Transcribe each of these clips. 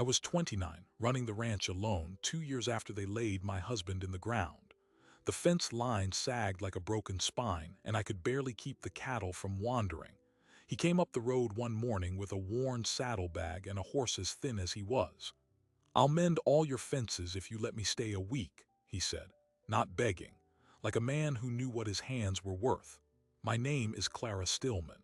I was 29, running the ranch alone 2 years after they laid my husband in the ground. The fence line sagged like a broken spine, and I could barely keep the cattle from wandering. He came up the road one morning with a worn saddlebag and a horse as thin as he was. "I'll mend all your fences if you let me stay a week," he said, not begging, like a man who knew what his hands were worth. "My name is Clara Stillman."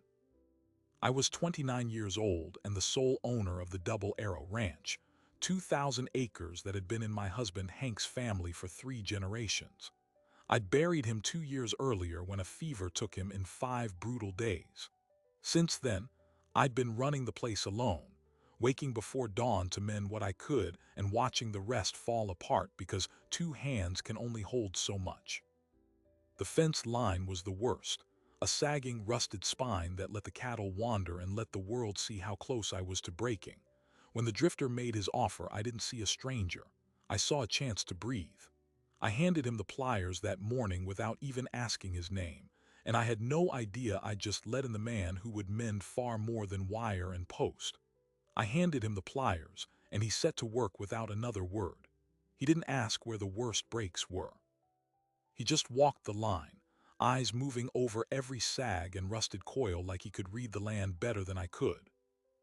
I was 29 years old and the sole owner of the Double Arrow Ranch, 2,000 acres that had been in my husband Hank's family for 3 generations. I'd buried him 2 years earlier when a fever took him in 5 brutal days. Since then, I'd been running the place alone, waking before dawn to mend what I could and watching the rest fall apart because 2 hands can only hold so much. The fence line was the worst, a sagging, rusted spine that let the cattle wander and let the world see how close I was to breaking. When the drifter made his offer, I didn't see a stranger. I saw a chance to breathe. I handed him the pliers that morning without even asking his name, and I had no idea I'd just let in the man who would mend far more than wire and post. I handed him the pliers, and he set to work without another word. He didn't ask where the worst breaks were. He just walked the line, eyes moving over every sag and rusted coil like he could read the land better than I could.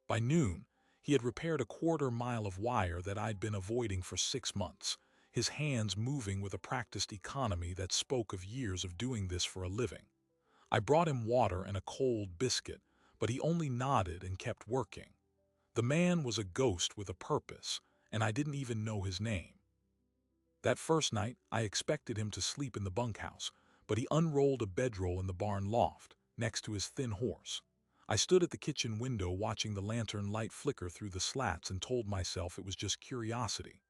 By noon, he had repaired a quarter-mile of wire that I'd been avoiding for 6 months, his hands moving with a practiced economy that spoke of years of doing this for a living. I brought him water and a cold biscuit, but he only nodded and kept working. The man was a ghost with a purpose, and I didn't even know his name. That first night, I expected him to sleep in the bunkhouse, but he unrolled a bedroll in the barn loft, next to his thin horse. I stood at the kitchen window watching the lantern light flicker through the slats and told myself it was just curiosity.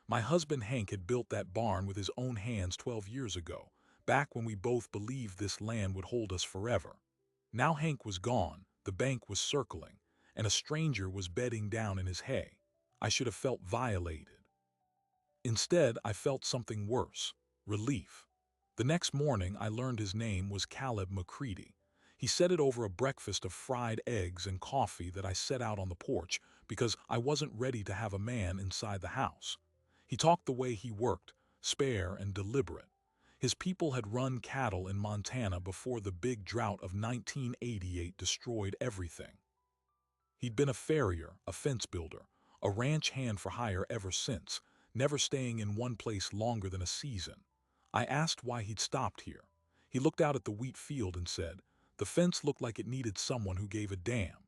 My husband Hank had built that barn with his own hands 12 years ago, back when we both believed this land would hold us forever. Now Hank was gone, the bank was circling, and a stranger was bedding down in his hay. I should have felt violated. Instead, I felt something worse: relief. The next morning, I learned his name was Caleb McCready. He said it over a breakfast of fried eggs and coffee that I set out on the porch because I wasn't ready to have a man inside the house. He talked the way he worked, spare and deliberate. His people had run cattle in Montana before the big drought of 1988 destroyed everything. He'd been a farrier, a fence builder, a ranch hand for hire ever since, never staying in one place longer than a season. I asked why he'd stopped here. He looked out at the wheat field and said, "The fence looked like it needed someone who gave a damn."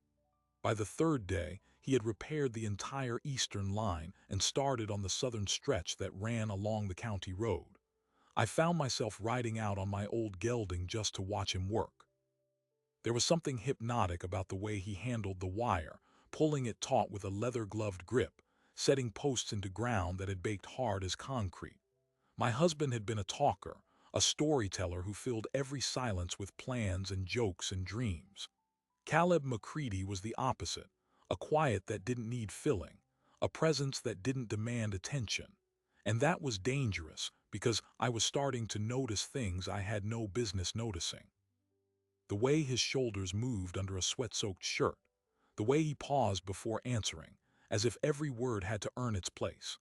By the third day, he had repaired the entire eastern line and started on the southern stretch that ran along the county road. I found myself riding out on my old gelding just to watch him work. There was something hypnotic about the way he handled the wire, pulling it taut with a leather-gloved grip, setting posts into ground that had baked hard as concrete. My husband had been a talker, a storyteller who filled every silence with plans and jokes and dreams. Caleb McCready was the opposite, a quiet that didn't need filling, a presence that didn't demand attention. And that was dangerous because I was starting to notice things I had no business noticing. The way his shoulders moved under a sweat-soaked shirt, the way he paused before answering, as if every word had to earn its place.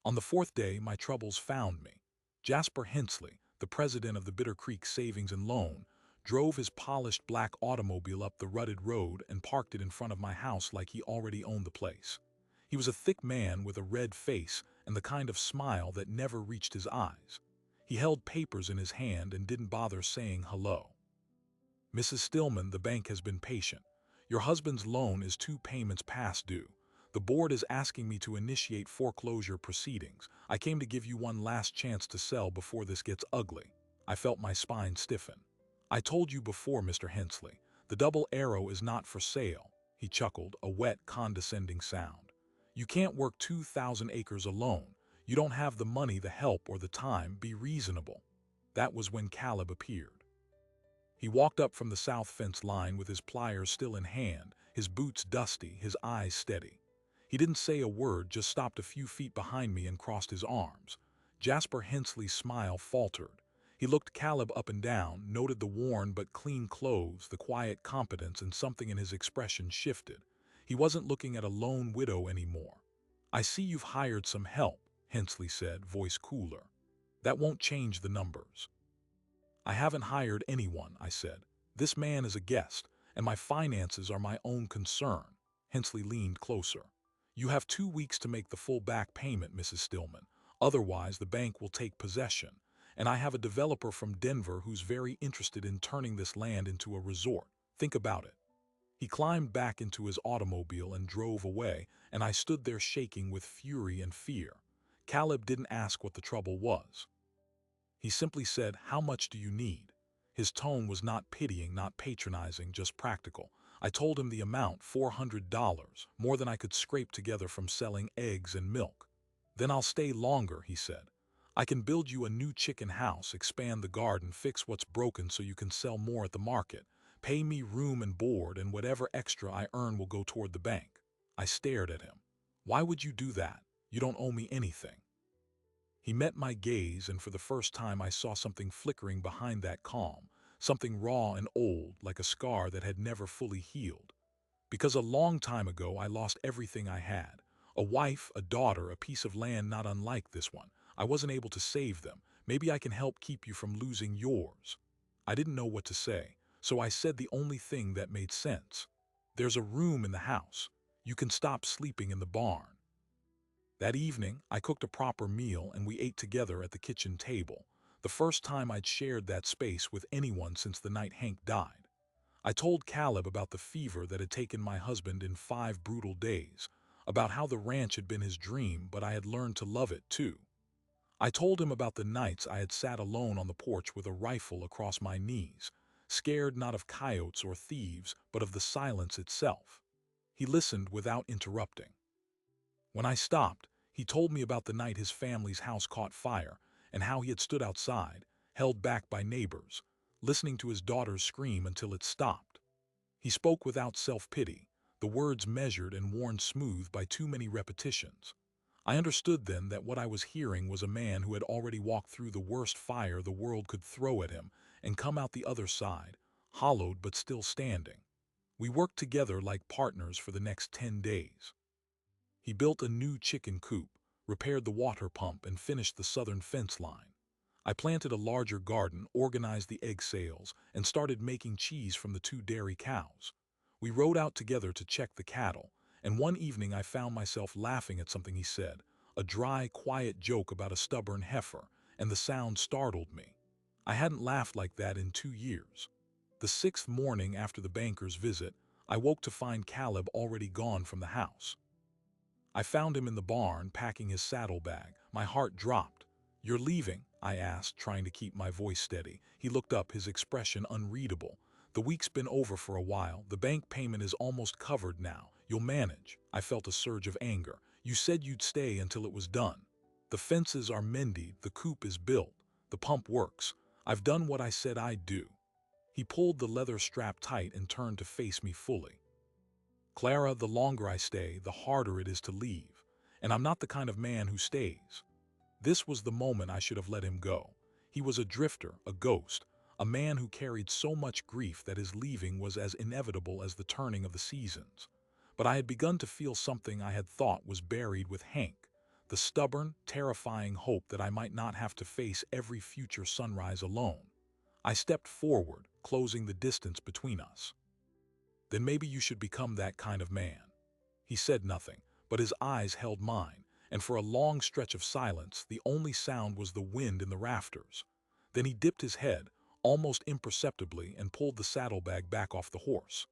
On the fourth day, my troubles found me. Jasper Hensley, the president of the Bitter Creek Savings and Loan, drove his polished black automobile up the rutted road and parked it in front of my house like he already owned the place. He was a thick man with a red face and the kind of smile that never reached his eyes. He held papers in his hand and didn't bother saying hello. "Mrs. Stillman, the bank has been patient. Your husband's loan is 2 payments past due. The board is asking me to initiate foreclosure proceedings. I came to give you one last chance to sell before this gets ugly." I felt my spine stiffen. "I told you before, Mr. Hensley, the Double Arrow is not for sale." He chuckled, a wet, condescending sound. "You can't work 2,000 acres alone. You don't have the money, the help, or the time. Be reasonable." That was when Caleb appeared. He walked up from the south fence line with his pliers still in hand, his boots dusty, his eyes steady. He didn't say a word, just stopped a few feet behind me and crossed his arms. Jasper Hensley's smile faltered. He looked Caleb up and down, noted the worn but clean clothes, the quiet competence, and something in his expression shifted. He wasn't looking at a lone widow anymore. I see you've hired some help, Hensley said, voice cooler. That won't change the numbers. I haven't hired anyone, I said. This man is a guest, and my finances are my own concern. Hensley leaned closer. You have 2 weeks to make the full back payment, Mrs. Stillman. Otherwise, the bank will take possession. And I have a developer from Denver who's very interested in turning this land into a resort. Think about it. He climbed back into his automobile and drove away, and I stood there shaking with fury and fear. Caleb didn't ask what the trouble was. He simply said, "How much do you need?" His tone was not pitying, not patronizing, just practical. I told him the amount, $400, more than I could scrape together from selling eggs and milk. Then I'll stay longer, he said. I can build you a new chicken house, expand the garden, fix what's broken so you can sell more at the market. Pay me room and board, and whatever extra I earn will go toward the bank. I stared at him. Why would you do that? You don't owe me anything. He met my gaze, and for the first time I saw something flickering behind that calm, something raw and old, like a scar that had never fully healed. Because a long time ago I lost everything I had. A wife, a daughter, a piece of land not unlike this one. I wasn't able to save them. Maybe I can help keep you from losing yours. I didn't know what to say, so I said the only thing that made sense. There's a room in the house. You can stop sleeping in the barn. That evening, I cooked a proper meal and we ate together at the kitchen table, the first time I'd shared that space with anyone since the night Hank died. I told Caleb about the fever that had taken my husband in 5 brutal days, about how the ranch had been his dream, but I had learned to love it too. I told him about the nights I had sat alone on the porch with a rifle across my knees, scared not of coyotes or thieves, but of the silence itself. He listened without interrupting. When I stopped, he told me about the night his family's house caught fire and how he had stood outside, held back by neighbors, listening to his daughter's scream until it stopped. He spoke without self-pity, the words measured and worn smooth by too many repetitions. I understood then that what I was hearing was a man who had already walked through the worst fire the world could throw at him and come out the other side, hollowed but still standing. We worked together like partners for the next 10 days. He built a new chicken coop, repaired the water pump, and finished the southern fence line. I planted a larger garden, organized the egg sales, and started making cheese from the 2 dairy cows. We rode out together to check the cattle, and one evening I found myself laughing at something he said, a dry, quiet joke about a stubborn heifer, and the sound startled me. I hadn't laughed like that in 2 years. The 6th morning after the banker's visit, I woke to find Caleb already gone from the house. I found him in the barn, packing his saddlebag. My heart dropped. "You're leaving?" I asked, trying to keep my voice steady. He looked up, his expression unreadable. "The week's been over for a while. The bank payment is almost covered now. You'll manage." I felt a surge of anger. "You said you'd stay until it was done. The fences are mended, the coop is built, the pump works. I've done what I said I'd do." He pulled the leather strap tight and turned to face me fully. "Clara, the longer I stay, the harder it is to leave. And I'm not the kind of man who stays." This was the moment I should have let him go. He was a drifter, a ghost, a man who carried so much grief that his leaving was as inevitable as the turning of the seasons. But I had begun to feel something I had thought was buried with Hank, the stubborn, terrifying hope that I might not have to face every future sunrise alone. I stepped forward, closing the distance between us. "Then maybe you should become that kind of man." He said nothing, but his eyes held mine, and for a long stretch of silence, the only sound was the wind in the rafters. Then he dipped his head, almost imperceptibly, and pulled the saddlebag back off the horse.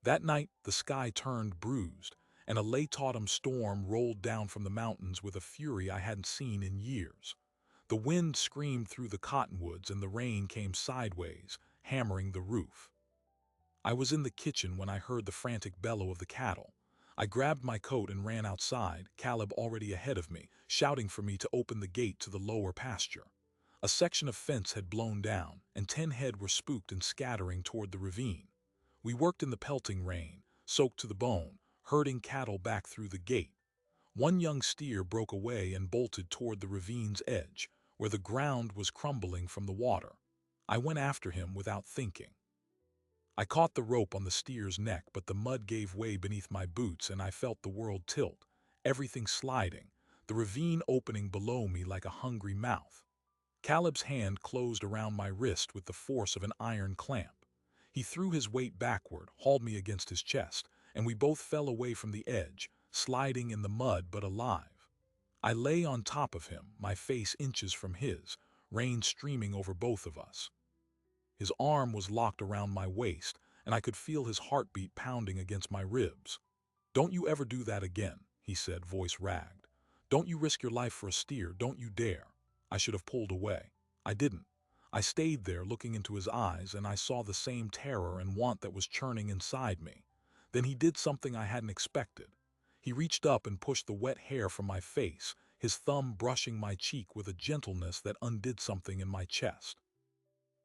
That night, the sky turned bruised, and a late autumn storm rolled down from the mountains with a fury I hadn't seen in years. The wind screamed through the cottonwoods, and the rain came sideways, hammering the roof. I was in the kitchen when I heard the frantic bellow of the cattle. I grabbed my coat and ran outside, Caleb already ahead of me, shouting for me to open the gate to the lower pasture. A section of fence had blown down, and 10 head were spooked and scattering toward the ravine. We worked in the pelting rain, soaked to the bone, herding cattle back through the gate. One young steer broke away and bolted toward the ravine's edge, where the ground was crumbling from the water. I went after him without thinking. I caught the rope on the steer's neck, but the mud gave way beneath my boots and I felt the world tilt. everything sliding, the ravine opening below me like a hungry mouth. Caleb's hand closed around my wrist with the force of an iron clamp. He threw his weight backward, hauled me against his chest, and we both fell away from the edge, sliding in the mud but alive. I lay on top of him, my face inches from his, rain streaming over both of us. His arm was locked around my waist, and I could feel his heartbeat pounding against my ribs. "Don't you ever do that again," he said, voice ragged. "Don't you risk your life for a steer, don't you dare." I should have pulled away. I didn't. I stayed there looking into his eyes, and I saw the same terror and want that was churning inside me. Then he did something I hadn't expected. He reached up and pushed the wet hair from my face, his thumb brushing my cheek with a gentleness that undid something in my chest.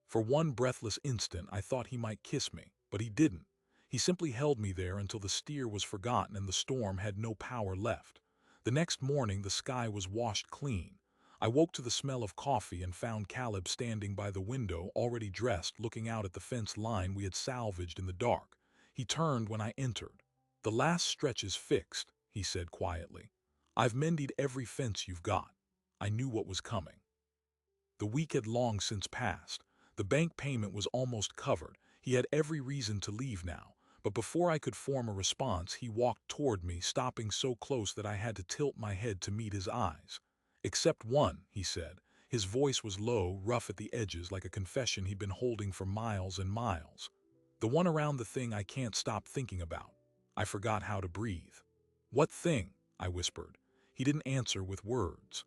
For one breathless instant, I thought he might kiss me, but he didn't. He simply held me there until the steer was forgotten and the storm had no power left. The next morning, the sky was washed clean. I woke to the smell of coffee and found Caleb standing by the window, already dressed, looking out at the fence line we had salvaged in the dark. He turned when I entered. "The last stretch is fixed," he said quietly. "I've mended every fence you've got." I knew what was coming. The week had long since passed. The bank payment was almost covered. He had every reason to leave now. But before I could form a response, he walked toward me, stopping so close that I had to tilt my head to meet his eyes. "Except one," he said. His voice was low, rough at the edges, like a confession he'd been holding for miles and miles. "The one around the thing I can't stop thinking about." I forgot how to breathe. "What thing?" I whispered. He didn't answer with words.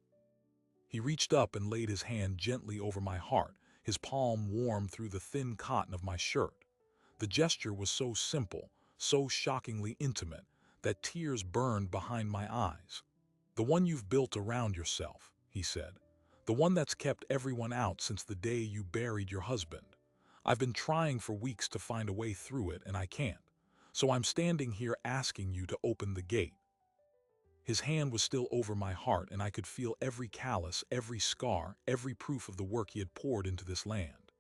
He reached up and laid his hand gently over my heart, his palm warm through the thin cotton of my shirt. The gesture was so simple, so shockingly intimate, that tears burned behind my eyes. "The one you've built around yourself," he said. "The one that's kept everyone out since the day you buried your husband. I've been trying for weeks to find a way through it, and I can't. So I'm standing here asking you to open the gate." His hand was still over my heart, and I could feel every callus, every scar, every proof of the work he had poured into this land.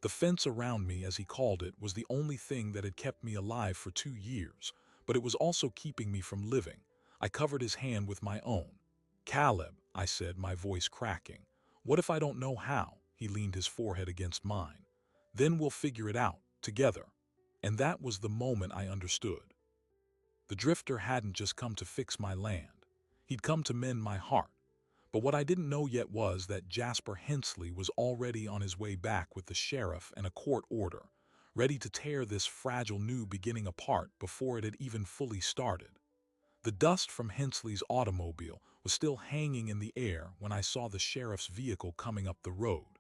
The fence around me, as he called it, was the only thing that had kept me alive for 2 years, but it was also keeping me from living. I covered his hand with my own. "Caleb," I said, my voice cracking. "What if I don't know how?" He leaned his forehead against mine. "Then we'll figure it out, together." And that was the moment I understood. The drifter hadn't just come to fix my land. He'd come to mend my heart. But what I didn't know yet was that Jasper Hensley was already on his way back with the sheriff and a court order, ready to tear this fragile new beginning apart before it had even fully started. The dust from Hensley's automobile was still hanging in the air when I saw the sheriff's vehicle coming up the road.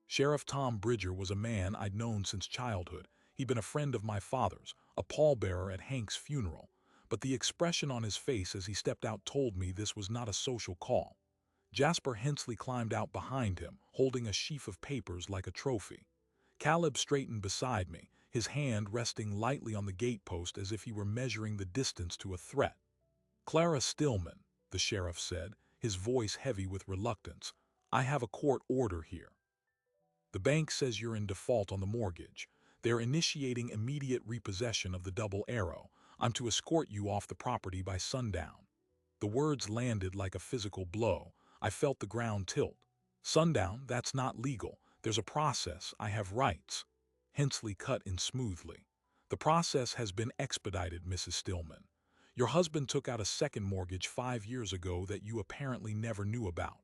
Sheriff Tom Bridger was a man I'd known since childhood. He'd been a friend of my father's, a pallbearer at Hank's funeral, but the expression on his face as he stepped out told me this was not a social call. Jasper Hensley climbed out behind him, holding a sheaf of papers like a trophy. Caleb straightened beside me, his hand resting lightly on the gatepost as if he were measuring the distance to a threat. "Clara Stillman," the sheriff said, his voice heavy with reluctance, "I have a court order here. The bank says you're in default on the mortgage. They're initiating immediate repossession of the Double Arrow. I'm to escort you off the property by sundown." The words landed like a physical blow. I felt the ground tilt. "Sundown? That's not legal. There's a process. I have rights." Hensley cut in smoothly. "The process has been expedited, Mrs. Stillman. Your husband took out a second mortgage 5 years ago that you apparently never knew about.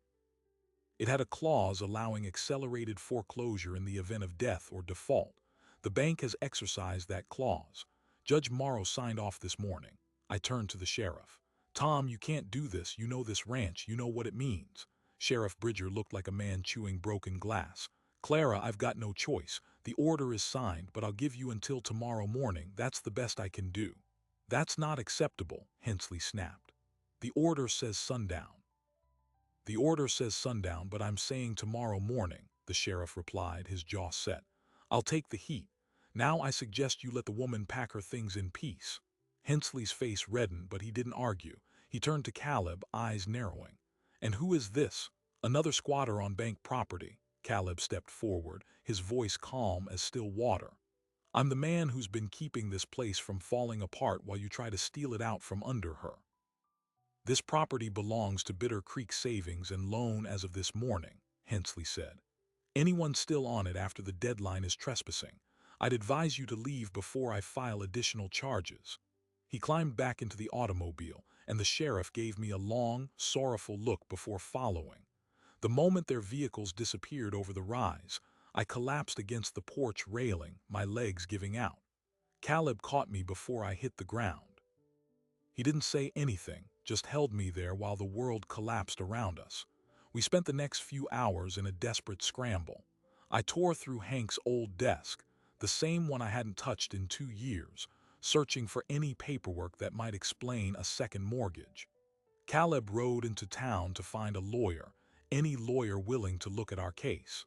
It had a clause allowing accelerated foreclosure in the event of death or default. The bank has exercised that clause. Judge Morrow signed off this morning." I turned to the sheriff. "Tom, you can't do this. You know this ranch. You know what it means." Sheriff Bridger looked like a man chewing broken glass. "Clara, I've got no choice. The order is signed, but I'll give you until tomorrow morning. That's the best I can do." "That's not acceptable," Hensley snapped. "The order says sundown." "The order says sundown, but I'm saying tomorrow morning," the sheriff replied, his jaw set. "I'll take the heat. Now I suggest you let the woman pack her things in peace." Hensley's face reddened, but he didn't argue. He turned to Caleb, eyes narrowing. "And who is this?" "Another squatter on bank property." Caleb stepped forward, his voice calm as still water. "I'm the man who's been keeping this place from falling apart while you try to steal it out from under her." This property belongs to Bitter Creek Savings and Loan as of this morning, Hensley said. Anyone still on it after the deadline is trespassing. I'd advise you to leave before I file additional charges. He climbed back into the automobile, and the sheriff gave me a long, sorrowful look before following. The moment their vehicles disappeared over the rise, I collapsed against the porch railing, my legs giving out. Caleb caught me before I hit the ground. He didn't say anything, just held me there while the world collapsed around us. We spent the next few hours in a desperate scramble. I tore through Hank's old desk, the same one I hadn't touched in 2 years, searching for any paperwork that might explain a second mortgage. Caleb rode into town to find a lawyer, any lawyer willing to look at our case.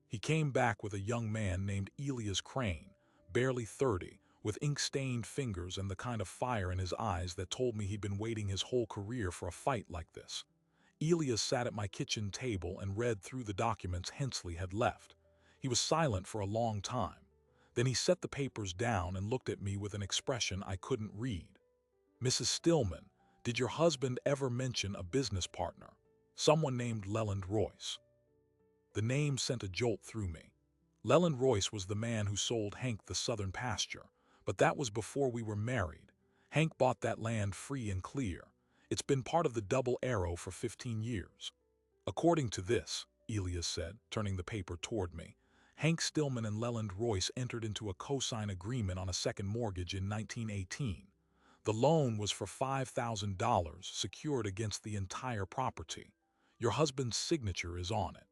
He came back with a young man named Elias Crane, barely 30, with ink-stained fingers and the kind of fire in his eyes that told me he'd been waiting his whole career for a fight like this. Elias sat at my kitchen table and read through the documents Hensley had left. He was silent for a long time. Then he set the papers down and looked at me with an expression I couldn't read. "Mrs. Stillman, did your husband ever mention a business partner? Someone named Leland Royce?" The name sent a jolt through me. Leland Royce was the man who sold Hank the southern pasture, but that was before we were married. Hank bought that land free and clear. It's been part of the Double Arrow for 15 years. According to this, Elias said, turning the paper toward me, Hank Stillman and Leland Royce entered into a cosign agreement on a second mortgage in 1918. The loan was for $5,000 secured against the entire property. Your husband's signature is on it.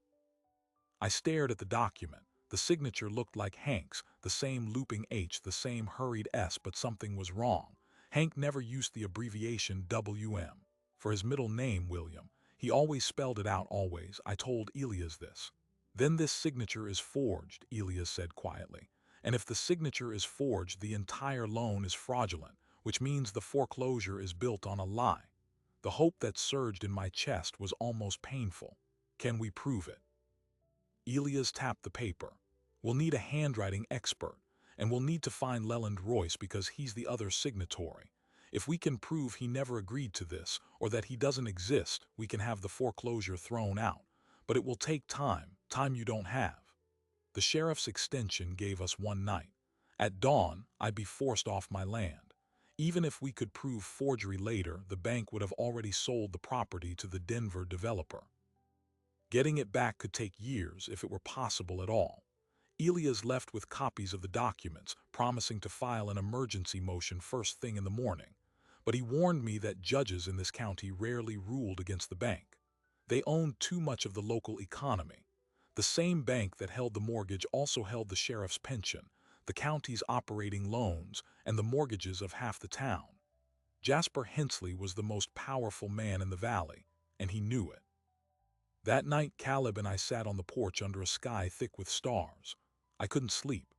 I stared at the document. The signature looked like Hank's, the same looping H, the same hurried S, but something was wrong. Hank never used the abbreviation WM. For his middle name, William, he always spelled it out always. I told Elias this. "Then this signature is forged," Elias said quietly. "And if the signature is forged, the entire loan is fraudulent, which means the foreclosure is built on a lie." The hope that surged in my chest was almost painful. "Can we prove it?" Elias tapped the paper. "We'll need a handwriting expert, and we'll need to find Leland Royce because he's the other signatory. If we can prove he never agreed to this, or that he doesn't exist, we can have the foreclosure thrown out. But it will take time you don't have." The sheriff's extension gave us one night. At dawn, I'd be forced off my land. Even if we could prove forgery later, the bank would have already sold the property to the Denver developer. Getting it back could take years if it were possible at all. Elias left with copies of the documents, promising to file an emergency motion first thing in the morning. But he warned me that judges in this county rarely ruled against the bank. They owned too much of the local economy. The same bank that held the mortgage also held the sheriff's pension, the county's operating loans, and the mortgages of half the town. Jasper Hensley was the most powerful man in the valley, and he knew it. That night, Caleb and I sat on the porch under a sky thick with stars. I couldn't sleep.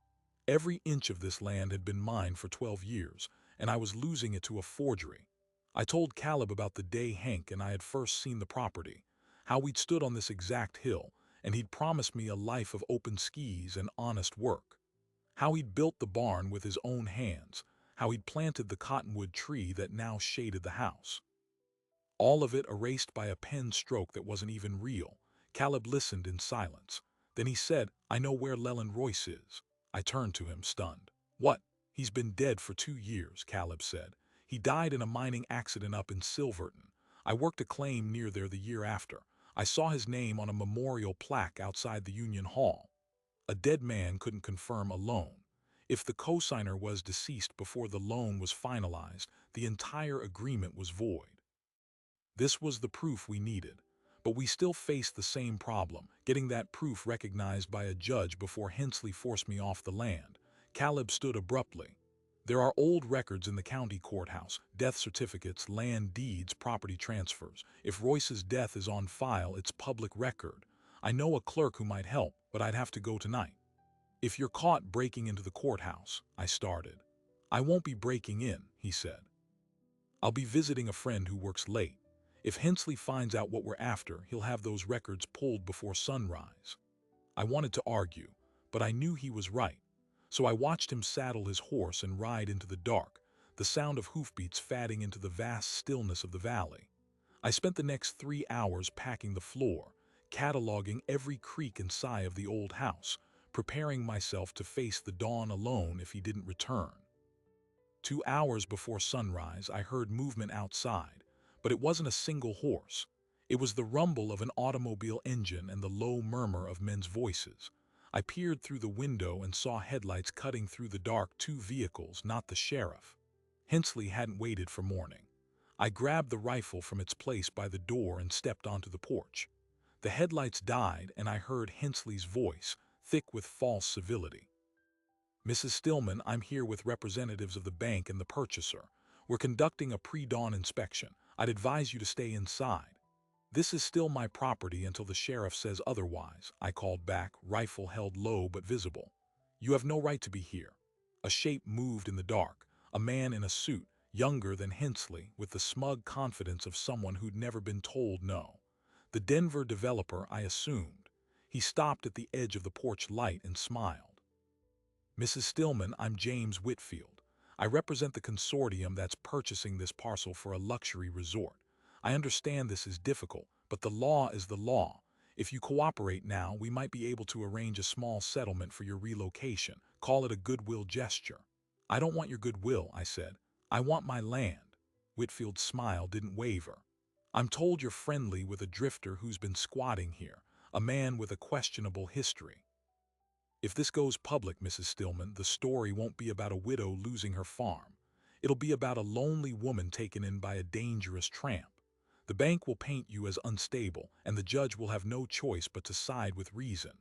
Every inch of this land had been mine for 12 years, and I was losing it to a forgery. I told Caleb about the day Hank and I had first seen the property, how we'd stood on this exact hill, and he'd promised me a life of open skis and honest work. How he'd built the barn with his own hands, how he'd planted the cottonwood tree that now shaded the house. All of it erased by a pen stroke that wasn't even real. Caleb listened in silence. Then he said, "I know where Leland Royce is." I turned to him, stunned. "What?" "He's been dead for 2 years, Caleb said. "He died in a mining accident up in Silverton. I worked a claim near there the year after. I saw his name on a memorial plaque outside the Union Hall. A dead man couldn't confirm a loan. If the cosigner was deceased before the loan was finalized, the entire agreement was void." This was the proof we needed, but we still faced the same problem, getting that proof recognized by a judge before Hensley forced me off the land. Caleb stood abruptly. "There are old records in the county courthouse, death certificates, land deeds, property transfers. If Royce's death is on file, it's public record. I know a clerk who might help, but I'd have to go tonight." "If you're caught breaking into the courthouse," I started. "I won't be breaking in," he said. "I'll be visiting a friend who works late. If Hensley finds out what we're after, he'll have those records pulled before sunrise." I wanted to argue, but I knew he was right. So I watched him saddle his horse and ride into the dark. the sound of hoofbeats fading into the vast stillness of the valley. I spent the next 3 hours packing the floor, cataloging every creak and sigh of the old house, preparing myself to face the dawn alone if he didn't return. 2 hours before sunrise, I heard movement outside, but it wasn't a single horse. It was the rumble of an automobile engine and the low murmur of men's voices. I peered through the window and saw headlights cutting through the dark, 2 vehicles, not the sheriff. Hensley hadn't waited for morning. I grabbed the rifle from its place by the door and stepped onto the porch. The headlights died and I heard Hensley's voice, thick with false civility. "Mrs. Stillman, I'm here with representatives of the bank and the purchaser. We're conducting a pre-dawn inspection. I'd advise you to stay inside." "This is still my property until the sheriff says otherwise," I called back, rifle held low but visible. "You have no right to be here." A shape moved in the dark, a man in a suit, younger than Hensley, with the smug confidence of someone who'd never been told no. The Denver developer, I assumed. He stopped at the edge of the porch light and smiled. "Mrs. Stillman, I'm James Whitfield. I represent the consortium that's purchasing this parcel for a luxury resort. I understand this is difficult, but the law is the law. If you cooperate now, we might be able to arrange a small settlement for your relocation. Call it a goodwill gesture." "I don't want your goodwill," I said. "I want my land." Whitfield's smile didn't waver. "I'm told you're friendly with a drifter who's been squatting here, a man with a questionable history." "If this goes public, Mrs. Stillman, the story won't be about a widow losing her farm. It'll be about a lonely woman taken in by a dangerous tramp. The bank will paint you as unstable, and the judge will have no choice but to side with reason."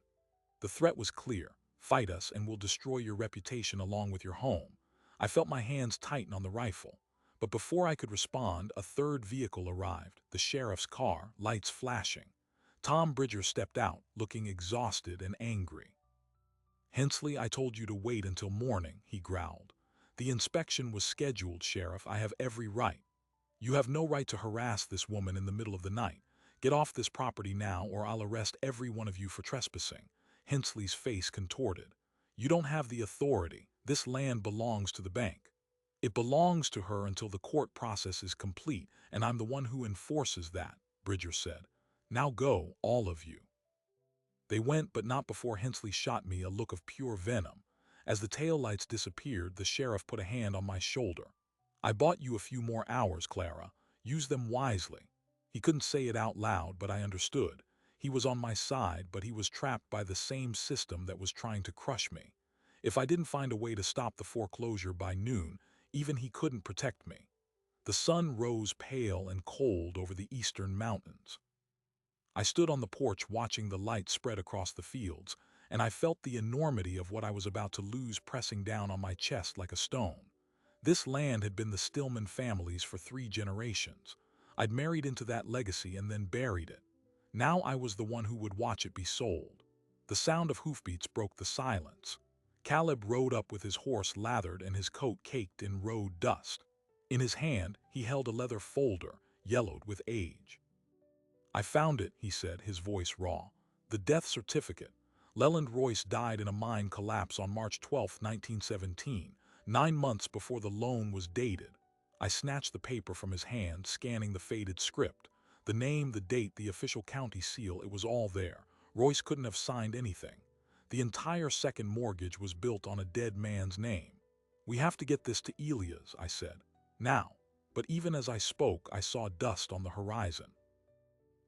The threat was clear. "Fight us and we'll destroy your reputation along with your home." I felt my hands tighten on the rifle. But before I could respond, a third vehicle arrived, the sheriff's car, lights flashing. Tom Bridger stepped out, looking exhausted and angry. "Hensley, I told you to wait until morning," he growled. "The inspection was scheduled, Sheriff. I have every right." "You have no right to harass this woman in the middle of the night. Get off this property now or I'll arrest every one of you for trespassing." Hensley's face contorted. "You don't have the authority. This land belongs to the bank." "It belongs to her until the court process is complete, and I'm the one who enforces that," Bridger said. "Now go, all of you." They went, but not before Hensley shot me a look of pure venom. As the taillights disappeared, the sheriff put a hand on my shoulder. "I bought you a few more hours, Clara. Use them wisely." He couldn't say it out loud, but I understood. He was on my side, but he was trapped by the same system that was trying to crush me. If I didn't find a way to stop the foreclosure by noon, even he couldn't protect me. The sun rose pale and cold over the eastern mountains. I stood on the porch watching the light spread across the fields, and I felt the enormity of what I was about to lose pressing down on my chest like a stone. This land had been the Stillman family's for 3 generations. I'd married into that legacy and then buried it. Now I was the one who would watch it be sold. The sound of hoofbeats broke the silence. Caleb rode up with his horse lathered and his coat caked in road dust. In his hand, he held a leather folder, yellowed with age. "I found it," he said, his voice raw. "The death certificate. Leland Royce died in a mine collapse on March 12, 1917, 9 months before the loan was dated." I snatched the paper from his hand, scanning the faded script. The name, the date, the official county seal, it was all there. Royce couldn't have signed anything. The entire second mortgage was built on a dead man's name. "We have to get this to Elia's," I said. "Now." But even as I spoke, I saw dust on the horizon.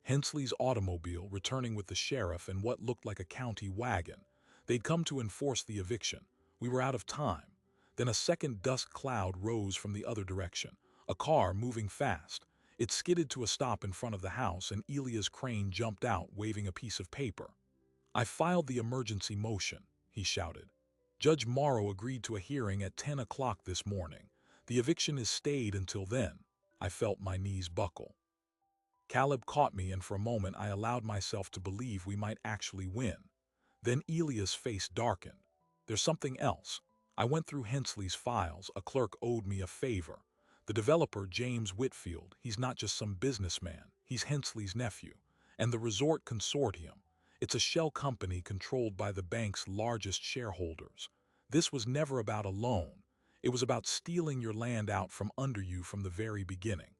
Hensley's automobile returning with the sheriff and what looked like a county wagon. They'd come to enforce the eviction. We were out of time. Then a second dust cloud rose from the other direction. A car moving fast. It skidded to a stop in front of the house and Elias Crane jumped out, waving a piece of paper. "I filed the emergency motion," he shouted. "Judge Morrow agreed to a hearing at 10 o'clock this morning. The eviction is stayed until then." I felt my knees buckle. Caleb caught me, and for a moment I allowed myself to believe we might actually win. Then Elias' face darkened. "There's something else." I went through Hensley's files. A clerk owed me a favor. The developer, James Whitfield, he's not just some businessman. He's Hensley's nephew. And the Resort Consortium. It's a shell company controlled by the bank's largest shareholders. This was never about a loan. It was about stealing your land out from under you from the very beginning.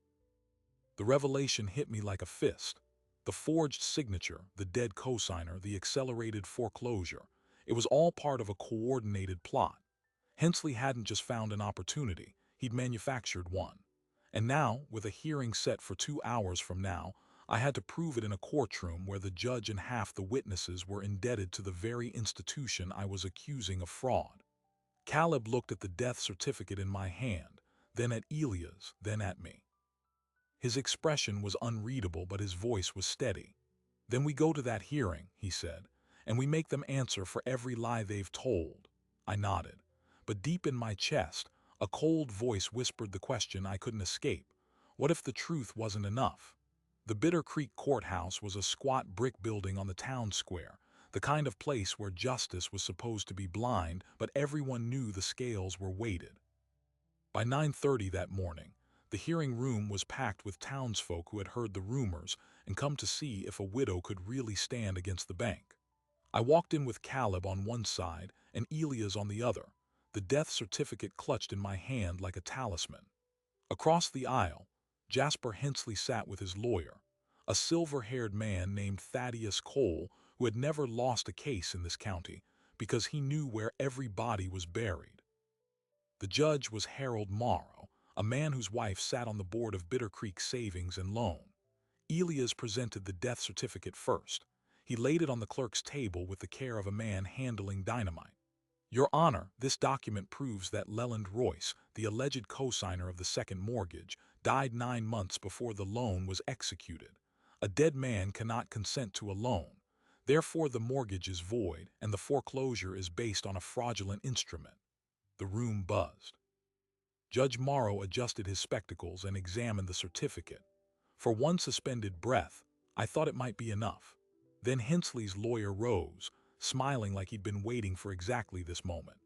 The revelation hit me like a fist. The forged signature, the dead cosigner, the accelerated foreclosure. It was all part of a coordinated plot. Hensley hadn't just found an opportunity, he'd manufactured one. And now, with a hearing set for 2 hours from now, I had to prove it in a courtroom where the judge and half the witnesses were indebted to the very institution I was accusing of fraud. Caleb looked at the death certificate in my hand, then at Elia's, then at me. His expression was unreadable, but his voice was steady. "Then we go to that hearing," he said, "and we make them answer for every lie they've told." I nodded. But deep in my chest, a cold voice whispered the question I couldn't escape. What if the truth wasn't enough? The Bitter Creek Courthouse was a squat brick building on the town square, the kind of place where justice was supposed to be blind, but everyone knew the scales were weighted. By 9:30 that morning, the hearing room was packed with townsfolk who had heard the rumors and come to see if a widow could really stand against the bank. I walked in with Caleb on one side and Elias on the other, the death certificate clutched in my hand like a talisman. Across the aisle, Jasper Hensley sat with his lawyer, a silver-haired man named Thaddeus Cole who had never lost a case in this county because he knew where every body was buried. The judge was Harold Morrow, a man whose wife sat on the board of Bitter Creek Savings and Loan. Elias presented the death certificate first. He laid it on the clerk's table with the care of a man handling dynamite. "Your Honor, this document proves that Leland Royce, the alleged cosigner of the second mortgage, died 9 months before the loan was executed. A dead man cannot consent to a loan. Therefore, the mortgage is void and the foreclosure is based on a fraudulent instrument." The room buzzed. Judge Morrow adjusted his spectacles and examined the certificate. For one suspended breath, I thought it might be enough. Then Hensley's lawyer rose, smiling like he'd been waiting for exactly this moment.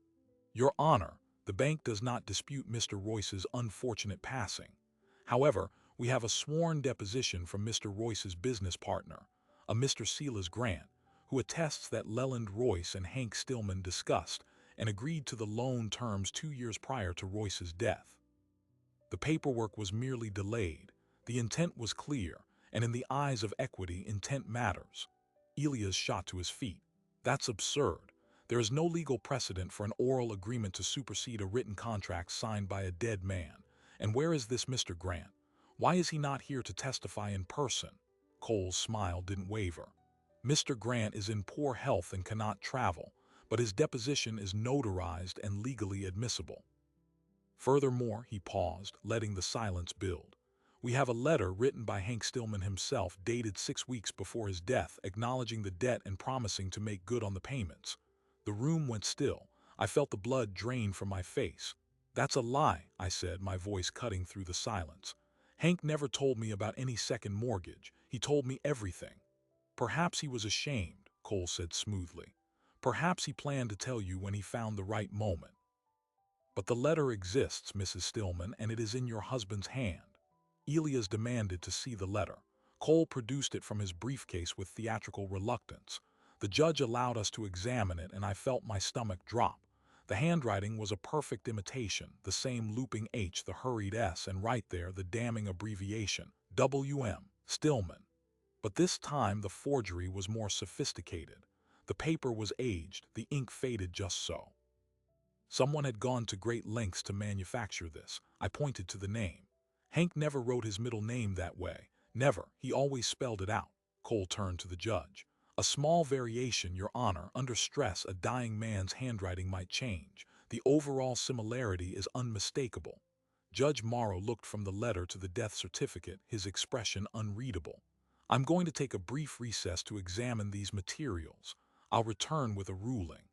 "Your Honor, the bank does not dispute Mr. Royce's unfortunate passing. However, we have a sworn deposition from Mr. Royce's business partner, a Mr. Silas Grant, who attests that Leland Royce and Hank Stillman discussed and agreed to the loan terms 2 years prior to Royce's death. The paperwork was merely delayed. The intent was clear, and in the eyes of equity, intent matters." Elias shot to his feet. "That's absurd. There is no legal precedent for an oral agreement to supersede a written contract signed by a dead man. And where is this Mr. Grant? Why is he not here to testify in person?" Cole's smile didn't waver. "Mr. Grant is in poor health and cannot travel, but his deposition is notarized and legally admissible. Furthermore," he paused, letting the silence build, "we have a letter written by Hank Stillman himself dated 6 weeks before his death acknowledging the debt and promising to make good on the payments." The room went still. I felt the blood drain from my face. "That's a lie," I said, my voice cutting through the silence. "Hank never told me about any second mortgage. He told me everything." "Perhaps he was ashamed," Cole said smoothly. "Perhaps he planned to tell you when he found the right moment. But the letter exists, Mrs. Stillman, and it is in your husband's hand." Elias demanded to see the letter. Cole produced it from his briefcase with theatrical reluctance. The judge allowed us to examine it, and I felt my stomach drop. The handwriting was a perfect imitation, the same looping H, the hurried S, and right there the damning abbreviation, W.M. Stillman. But this time the forgery was more sophisticated. The paper was aged, the ink faded just so. Someone had gone to great lengths to manufacture this. I pointed to the name. "Hank never wrote his middle name that way. Never. He always spelled it out." Cole turned to the judge. "A small variation, Your Honor. Under stress, a dying man's handwriting might change. The overall similarity is unmistakable." Judge Morrow looked from the letter to the death certificate, his expression unreadable. "I'm going to take a brief recess to examine these materials. I'll return with a ruling."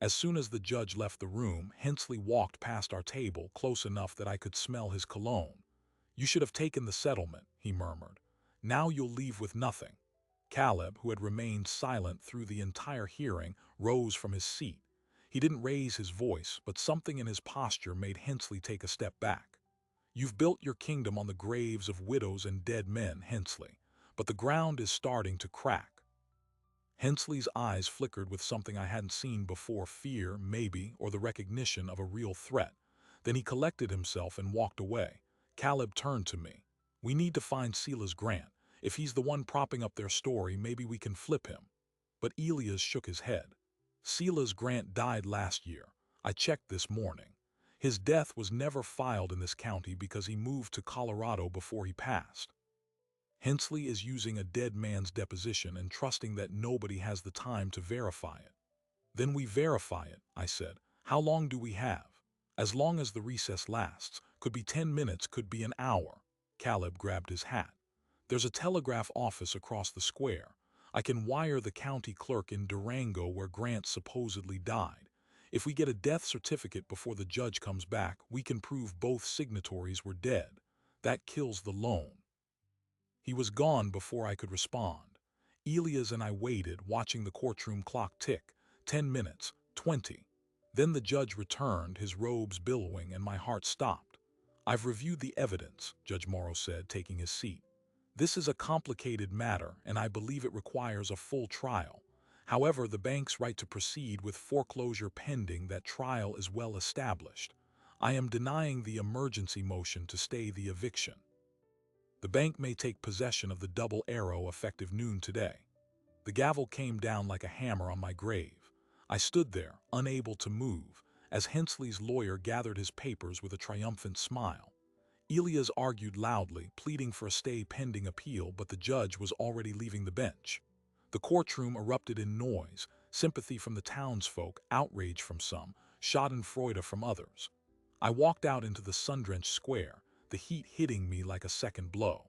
As soon as the judge left the room, Hensley walked past our table close enough that I could smell his cologne. "You should have taken the settlement," he murmured. "Now you'll leave with nothing." Caleb, who had remained silent through the entire hearing, rose from his seat. He didn't raise his voice, but something in his posture made Hensley take a step back. "You've built your kingdom on the graves of widows and dead men, Hensley, but the ground is starting to crack." Hensley's eyes flickered with something I hadn't seen before, fear, maybe, or the recognition of a real threat. Then he collected himself and walked away. Caleb turned to me. We need to find Silas Grant. If he's the one propping up their story, maybe we can flip him. But Elias shook his head. Silas Grant died last year. I checked this morning. His death was never filed in this county because he moved to Colorado before he passed. Hensley is using a dead man's deposition and trusting that nobody has the time to verify it. Then we verify it, I said. How long do we have? As long as the recess lasts. Could be 10 minutes, could be an hour. Caleb grabbed his hat. There's a telegraph office across the square. I can wire the county clerk in Durango where Grant supposedly died. If we get a death certificate before the judge comes back, we can prove both signatories were dead. That kills the loan. He was gone before I could respond. Elias and I waited, watching the courtroom clock tick. 10 minutes, 20. Then the judge returned, his robes billowing, and my heart stopped. I've reviewed the evidence, Judge Morrow said, taking his seat. This is a complicated matter, and I believe it requires a full trial. However, the bank's right to proceed with foreclosure pending that trial is well established. I am denying the emergency motion to stay the eviction. The bank may take possession of the Double Arrow effective noon today. The gavel came down like a hammer on my grave. I stood there, unable to move, as Hensley's lawyer gathered his papers with a triumphant smile. Elias argued loudly, pleading for a stay pending appeal, but the judge was already leaving the bench. The courtroom erupted in noise, sympathy from the townsfolk, outrage from some, schadenfreude from others. I walked out into the sun-drenched square, the heat hitting me like a second blow.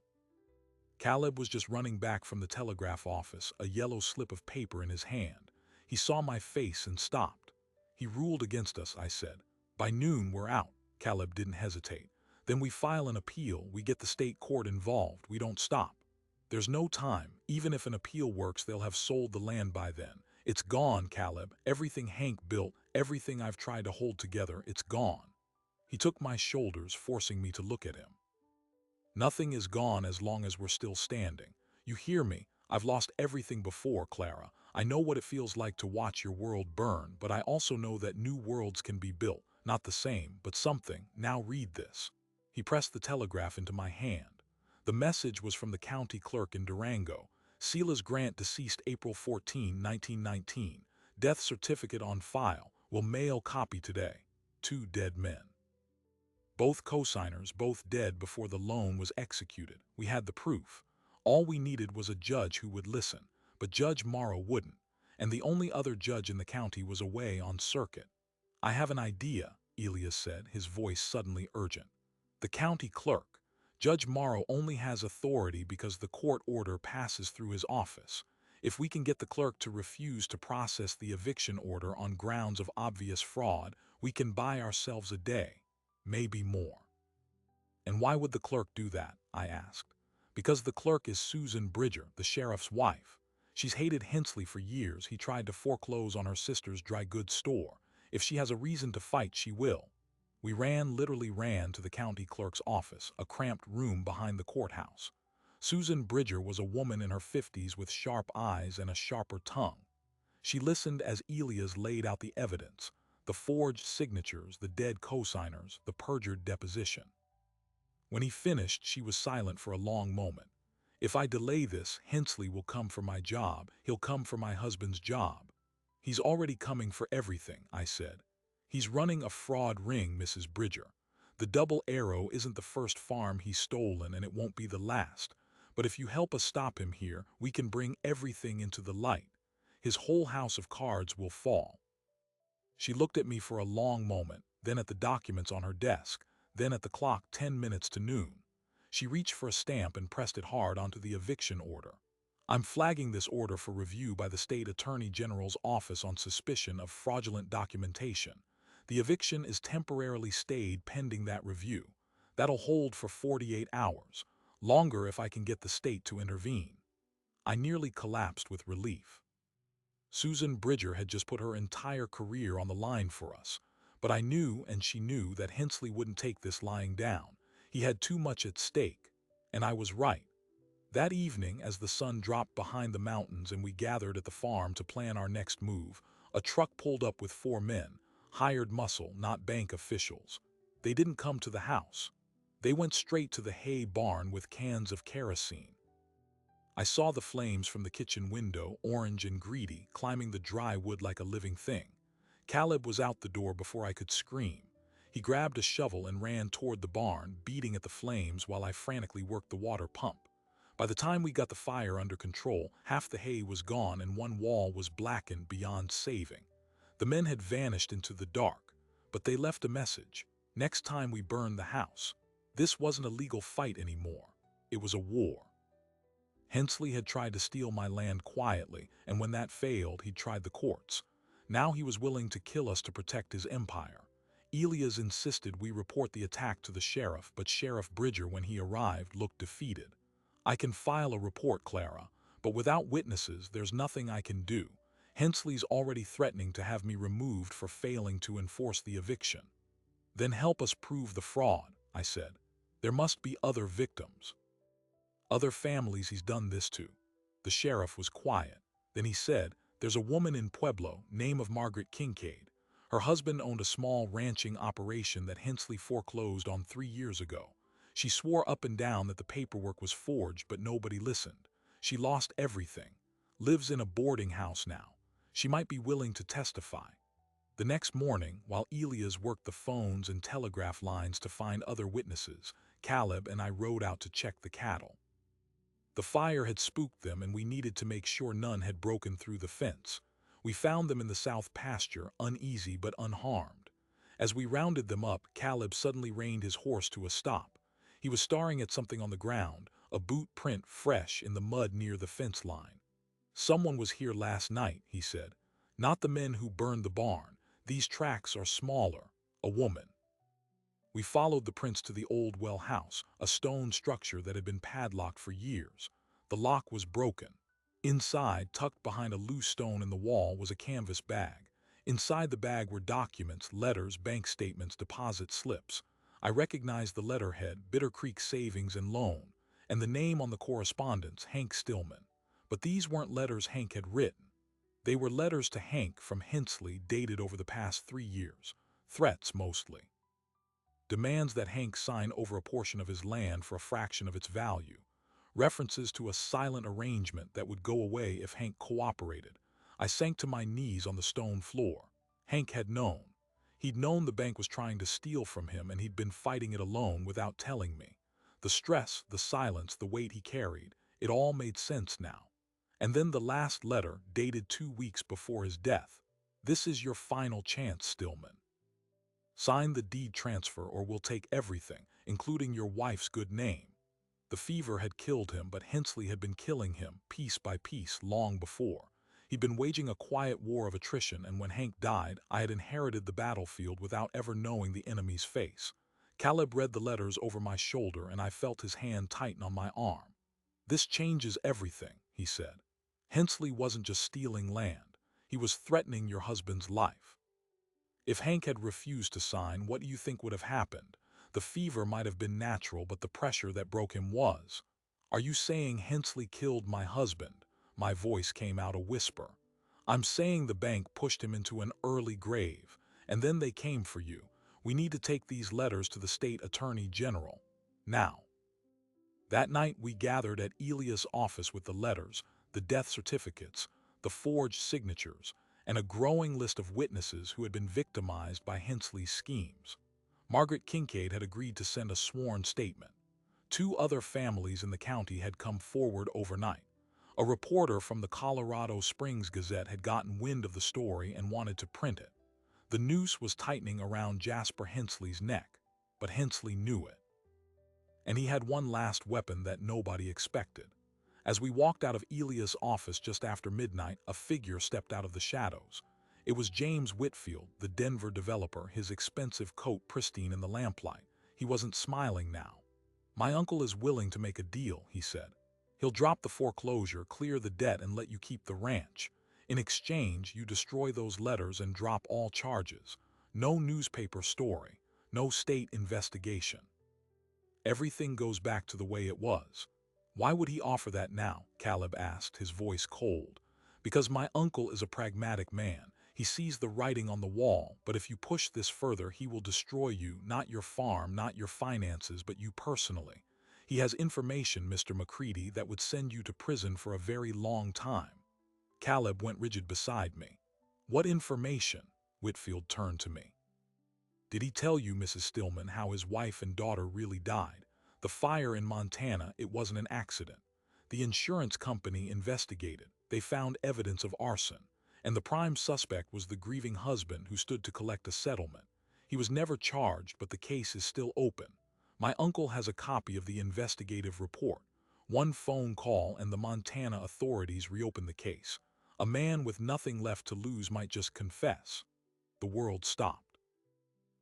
Caleb was just running back from the telegraph office, a yellow slip of paper in his hand. He saw my face and stopped. He ruled against us, I said. By noon, we're out. Caleb didn't hesitate. Then we file an appeal, we get the state court involved, we don't stop. There's no time. Even if an appeal works, they'll have sold the land by then. It's gone, Caleb. Everything Hank built, everything I've tried to hold together, it's gone. He took my shoulders, forcing me to look at him. Nothing is gone as long as we're still standing. You hear me? I've lost everything before, Clara. I know what it feels like to watch your world burn, but I also know that new worlds can be built. Not the same, but something. Now read this. He pressed the telegraph into my hand. The message was from the county clerk in Durango. Silas Grant, deceased April 14, 1919. Death certificate on file. Will mail copy today. 2 dead men. Both cosigners, both dead before the loan was executed. We had the proof. All we needed was a judge who would listen, but Judge Morrow wouldn't, and the only other judge in the county was away on circuit. I have an idea, Elias said, his voice suddenly urgent. The county clerk. Judge Morrow only has authority because the court order passes through his office. If we can get the clerk to refuse to process the eviction order on grounds of obvious fraud, we can buy ourselves a day. Maybe more. And why would the clerk do that? I asked. Because the clerk is Susan Bridger, the sheriff's wife. She's hated Hensley for years. He tried to foreclose on her sister's dry goods store. If she has a reason to fight, she will. We literally ran to the county clerk's office, a cramped room behind the courthouse. Susan Bridger was a woman in her 50s with sharp eyes and a sharper tongue. She listened as Elias laid out the evidence. The forged signatures, the dead cosigners, the perjured deposition. When he finished, she was silent for a long moment. If I delay this, Hensley will come for my job. He'll come for my husband's job. He's already coming for everything, I said. He's running a fraud ring, Mrs. Bridger. The Double Arrow isn't the first farm he's stolen, and it won't be the last. But if you help us stop him here, we can bring everything into the light. His whole house of cards will fall. She looked at me for a long moment, then at the documents on her desk, then at the clock 10 minutes to noon. She reached for a stamp and pressed it hard onto the eviction order. I'm flagging this order for review by the State Attorney General's office on suspicion of fraudulent documentation. The eviction is temporarily stayed pending that review. That'll hold for 48 hours, longer if I can get the state to intervene. I nearly collapsed with relief. Susan Bridger had just put her entire career on the line for us, but I knew and she knew that Hensley wouldn't take this lying down. He had too much at stake, and I was right. That evening, as the sun dropped behind the mountains and we gathered at the farm to plan our next move, a truck pulled up with 4 men, hired muscle, not bank officials. They didn't come to the house. They went straight to the hay barn with cans of kerosene. I saw the flames from the kitchen window, orange and greedy, climbing the dry wood like a living thing. Caleb was out the door before I could scream. He grabbed a shovel and ran toward the barn, beating at the flames while I frantically worked the water pump. By the time we got the fire under control, half the hay was gone and one wall was blackened beyond saving. The men had vanished into the dark, but they left a message. Next time we burn the house. This wasn't a legal fight anymore. It was a war. Hensley had tried to steal my land quietly, and when that failed, he tried the courts. Now he was willing to kill us to protect his empire. Elias insisted we report the attack to the sheriff, but Sheriff Bridger, when he arrived, looked defeated. I can file a report, Clara, but without witnesses, there's nothing I can do. Hensley's already threatening to have me removed for failing to enforce the eviction. Then help us prove the fraud, I said. There must be other victims. Other families he's done this to. The sheriff was quiet. Then he said, there's a woman in Pueblo, name of Margaret Kincaid. Her husband owned a small ranching operation that Hensley foreclosed on 3 years ago. She swore up and down that the paperwork was forged, but nobody listened. She lost everything. Lives in a boarding house now. She might be willing to testify. The next morning, while Elias worked the phones and telegraph lines to find other witnesses, Caleb and I rode out to check the cattle. The fire had spooked them, and we needed to make sure none had broken through the fence. We found them in the south pasture, uneasy but unharmed. As we rounded them up, Caleb suddenly reined his horse to a stop. He was staring at something on the ground, a boot print fresh in the mud near the fence line. Someone was here last night, he said. Not the men who burned the barn. These tracks are smaller. A woman. We followed the prints to the old well house, a stone structure that had been padlocked for years. The lock was broken. Inside, tucked behind a loose stone in the wall, was a canvas bag. Inside the bag were documents, letters, bank statements, deposit slips. I recognized the letterhead, Bitter Creek Savings and Loan, and the name on the correspondence, Hank Stillman. But these weren't letters Hank had written. They were letters to Hank from Hensley, dated over the past 3 years. Threats, mostly. Demands that Hank sign over a portion of his land for a fraction of its value. References to a silent arrangement that would go away if Hank cooperated. I sank to my knees on the stone floor. Hank had known. He'd known the bank was trying to steal from him, and he'd been fighting it alone without telling me. The stress, the silence, the weight he carried, it all made sense now. And then the last letter, dated 2 weeks before his death. This is your final chance, Stillman. Sign the deed transfer or we'll take everything, including your wife's good name. The fever had killed him, but Hensley had been killing him, piece by piece, long before. He'd been waging a quiet war of attrition, and when Hank died, I had inherited the battlefield without ever knowing the enemy's face. Caleb read the letters over my shoulder, and I felt his hand tighten on my arm. This changes everything, he said. Hensley wasn't just stealing land. He was threatening your husband's life. If Hank had refused to sign, what do you think would have happened? The fever might have been natural, but the pressure that broke him was. Are you saying Hensley killed my husband? My voice came out a whisper. I'm saying the bank pushed him into an early grave, and then they came for you. We need to take these letters to the state attorney general. Now. That night we gathered at Elias' office with the letters, the death certificates, the forged signatures, and a growing list of witnesses who had been victimized by Hensley's schemes. Margaret Kincaid had agreed to send a sworn statement. 2 other families in the county had come forward overnight. A reporter from the Colorado Springs Gazette had gotten wind of the story and wanted to print it. The noose was tightening around Jasper Hensley's neck, but Hensley knew it. And he had one last weapon that nobody expected. As we walked out of Elias' office just after midnight, a figure stepped out of the shadows. It was James Whitfield, the Denver developer, his expensive coat pristine in the lamplight. He wasn't smiling now. My uncle is willing to make a deal, he said. He'll drop the foreclosure, clear the debt, and let you keep the ranch. In exchange, you destroy those letters and drop all charges. No newspaper story, no state investigation. Everything goes back to the way it was. Why would he offer that now? Caleb asked, his voice cold. Because my uncle is a pragmatic man. He sees the writing on the wall, but if you push this further, he will destroy you, not your farm, not your finances, but you personally. He has information, Mr. McCready, that would send you to prison for a very long time. Caleb went rigid beside me. What information? Whitfield turned to me. Did he tell you, Mrs. Stillman, how his wife and daughter really died? The fire in Montana, it wasn't an accident. The insurance company investigated. They found evidence of arson, and the prime suspect was the grieving husband who stood to collect a settlement. He was never charged, but the case is still open. My uncle has a copy of the investigative report. One phone call and the Montana authorities reopened the case. A man with nothing left to lose might just confess. The world stopped.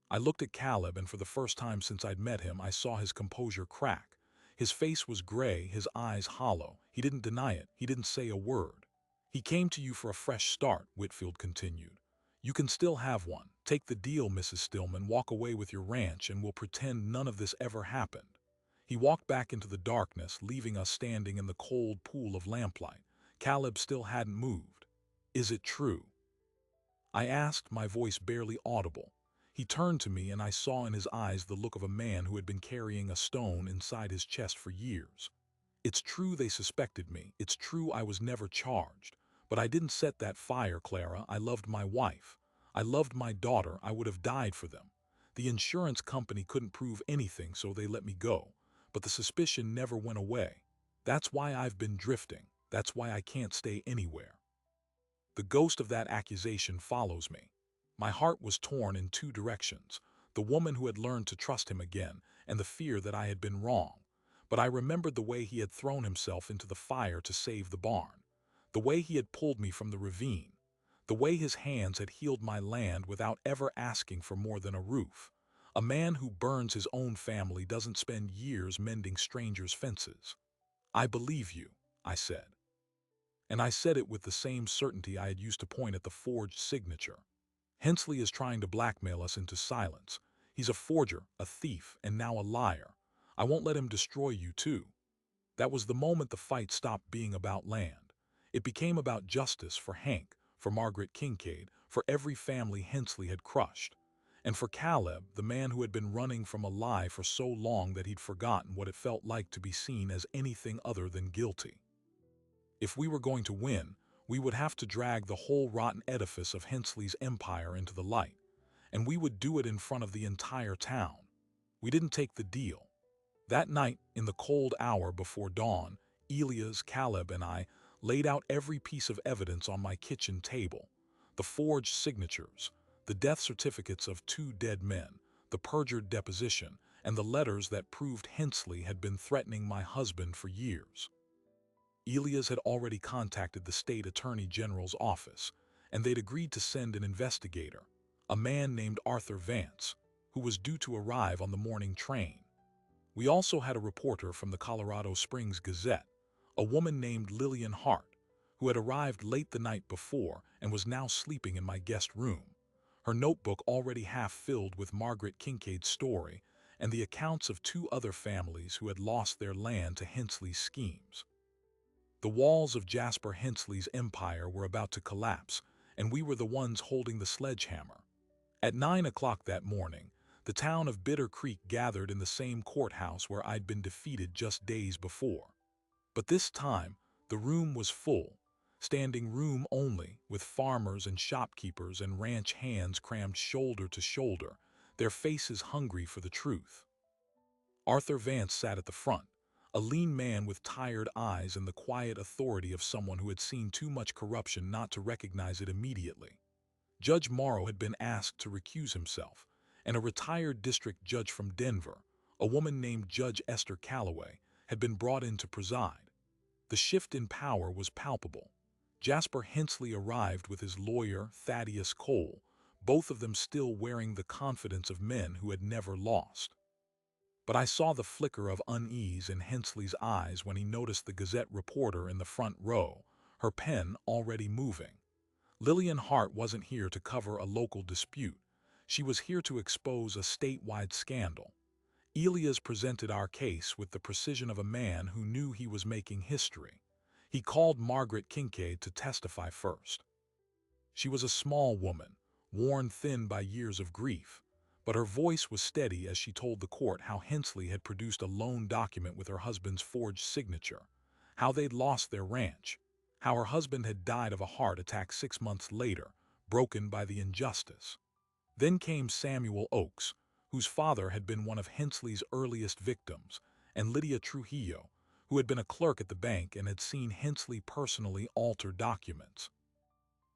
I looked at Caleb, and for the first time since I'd met him, I saw his composure crack. His face was gray, his eyes hollow. He didn't deny it. He didn't say a word. He came to you for a fresh start, Whitfield continued. You can still have one. Take the deal, Mrs. Stillman, walk away with your ranch, and we'll pretend none of this ever happened. He walked back into the darkness, leaving us standing in the cold pool of lamplight. Caleb still hadn't moved. Is it true? I asked, my voice barely audible. He turned to me, and I saw in his eyes the look of a man who had been carrying a stone inside his chest for years. It's true they suspected me. It's true I was never charged. But I didn't set that fire, Clara. I loved my wife. I loved my daughter. I would have died for them. The insurance company couldn't prove anything, so they let me go. But the suspicion never went away. That's why I've been drifting. That's why I can't stay anywhere. The ghost of that accusation follows me. My heart was torn in two directions, the woman who had learned to trust him again, and the fear that I had been wrong. But I remembered the way he had thrown himself into the fire to save the barn, the way he had pulled me from the ravine, the way his hands had healed my land without ever asking for more than a roof. A man who burns his own family doesn't spend years mending strangers' fences. I believe you, I said. And I said it with the same certainty I had used to point at the forged signature. Hensley is trying to blackmail us into silence. He's a forger, a thief, and now a liar. I won't let him destroy you too. That was the moment the fight stopped being about land. It became about justice for Hank, for Margaret Kincaid, for every family Hensley had crushed. And for Caleb, the man who had been running from a lie for so long that he'd forgotten what it felt like to be seen as anything other than guilty. If we were going to win, we would have to drag the whole rotten edifice of Hensley's empire into the light, and we would do it in front of the entire town. We didn't take the deal. That night, in the cold hour before dawn, Elias, Caleb, and I laid out every piece of evidence on my kitchen table. The forged signatures, the death certificates of 2 dead men, the perjured deposition, and the letters that proved Hensley had been threatening my husband for years. Elias had already contacted the state attorney general's office, and they'd agreed to send an investigator, a man named Arthur Vance, who was due to arrive on the morning train. We also had a reporter from the Colorado Springs Gazette, a woman named Lillian Hart, who had arrived late the night before and was now sleeping in my guest room, her notebook already half filled with Margaret Kincaid's story and the accounts of 2 other families who had lost their land to Hensley's schemes. The walls of Jasper Hensley's empire were about to collapse, and we were the ones holding the sledgehammer. At 9 o'clock that morning, the town of Bitter Creek gathered in the same courthouse where I'd been defeated just days before. But this time, the room was full, standing room only, with farmers and shopkeepers and ranch hands crammed shoulder to shoulder, their faces hungry for the truth. Arthur Vance sat at the front, a lean man with tired eyes and the quiet authority of someone who had seen too much corruption not to recognize it immediately. Judge Morrow had been asked to recuse himself, and a retired district judge from Denver, a woman named Judge Esther Calloway, had been brought in to preside. The shift in power was palpable. Jasper Hensley arrived with his lawyer, Thaddeus Cole, both of them still wearing the confidence of men who had never lost. But I saw the flicker of unease in Hensley's eyes when he noticed the Gazette reporter in the front row, her pen already moving. Lillian Hart wasn't here to cover a local dispute. She was here to expose a statewide scandal. Elias presented our case with the precision of a man who knew he was making history. He called Margaret Kincaid to testify first. She was a small woman, worn thin by years of grief, but her voice was steady as she told the court how Hensley had produced a loan document with her husband's forged signature, how they'd lost their ranch, how her husband had died of a heart attack 6 months later, broken by the injustice. Then came Samuel Oakes, whose father had been one of Hensley's earliest victims, and Lydia Trujillo, who had been a clerk at the bank and had seen Hensley personally alter documents.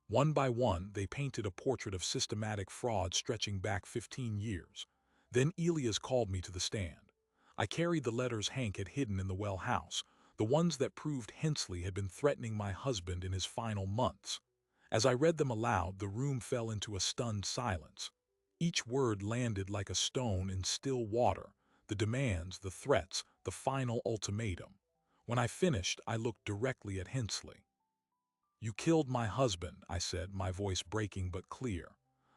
One by one, they painted a portrait of systematic fraud stretching back 15 years. Then Elias called me to the stand. I carried the letters Hank had hidden in the well house, the ones that proved Hensley had been threatening my husband in his final months. As I read them aloud, the room fell into a stunned silence. Each word landed like a stone in still water, the demands, the threats, the final ultimatum. When I finished, I looked directly at Hensley. "You killed my husband," I said, my voice breaking but clear.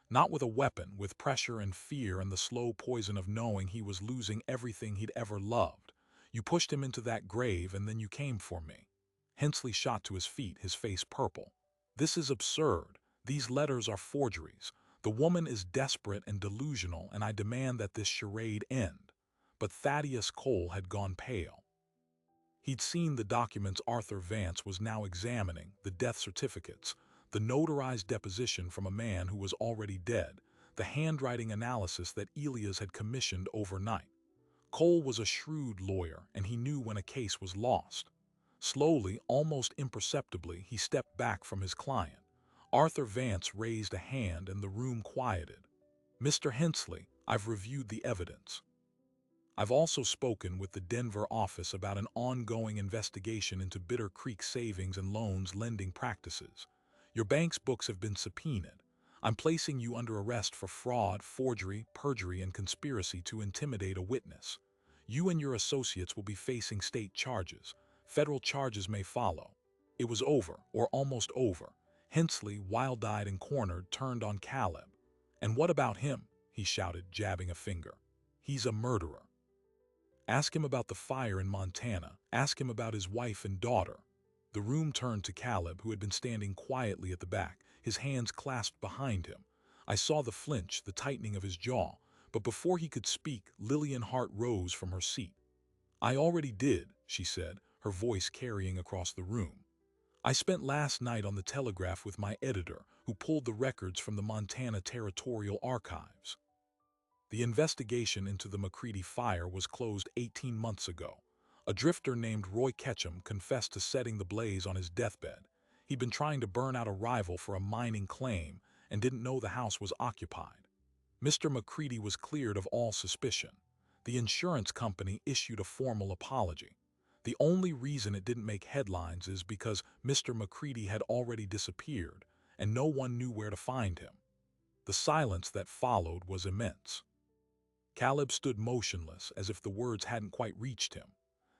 "Not with a weapon, with pressure and fear and the slow poison of knowing he was losing everything he'd ever loved. You pushed him into that grave and then you came for me." Hensley shot to his feet, his face purple. "This is absurd. These letters are forgeries. The woman is desperate and delusional, and I demand that this charade end." But Thaddeus Cole had gone pale. He'd seen the documents Arthur Vance was now examining, the death certificates, the notarized deposition from a man who was already dead, the handwriting analysis that Elias had commissioned overnight. Cole was a shrewd lawyer, and he knew when a case was lost. Slowly, almost imperceptibly, he stepped back from his client. Arthur Vance raised a hand and the room quieted. "Mr. Hensley, I've reviewed the evidence. I've also spoken with the Denver office about an ongoing investigation into Bitter Creek savings and loans lending practices. Your bank's books have been subpoenaed. I'm placing you under arrest for fraud, forgery, perjury, and conspiracy to intimidate a witness. You and your associates will be facing state charges. Federal charges may follow." It was over, or almost over. Hensley, wild-eyed and cornered, turned on Caleb. "And what about him?" he shouted, jabbing a finger. "He's a murderer. Ask him about the fire in Montana. Ask him about his wife and daughter." The room turned to Caleb, who had been standing quietly at the back, his hands clasped behind him. I saw the flinch, the tightening of his jaw, but before he could speak, Lillian Hart rose from her seat. "I already did," she said, her voice carrying across the room. "I spent last night on the Telegraph with my editor, who pulled the records from the Montana Territorial Archives. The investigation into the McCready fire was closed 18 months ago. A drifter named Roy Ketchum confessed to setting the blaze on his deathbed. He'd been trying to burn out a rival for a mining claim and didn't know the house was occupied. Mr. McCready was cleared of all suspicion. The insurance company issued a formal apology. The only reason it didn't make headlines is because Mr. McCready had already disappeared and no one knew where to find him." The silence that followed was immense. Caleb stood motionless, as if the words hadn't quite reached him.